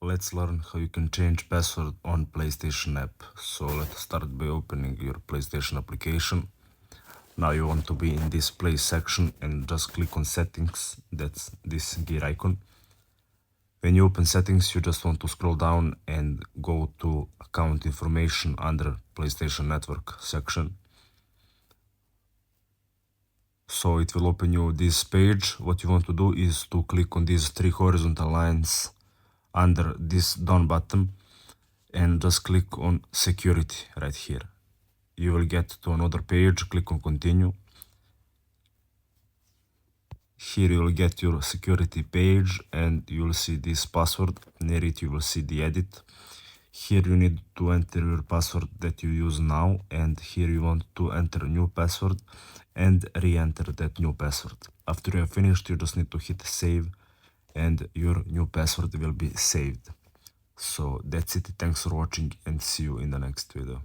Let's learn how you can change password on PlayStation app. So let's start by opening your PlayStation application. Now you want to be in display section and just click on settings. That's this gear icon. When you open settings, you just want to scroll down and go to account information under PlayStation Network section. So it will open you this page. What you want to do is to click on these three horizontal lines under this down button and just click on security right here. You will get to another page. Click on continue. Here you will get your security page and you will see this password. Near it you will see the edit. Here you need to enter your password that you use now, and here you want to enter a new password and re-enter that new password. After you have finished, you just need to hit save and your new password will be saved. So that's it. Thanks for watching and see you in the next video.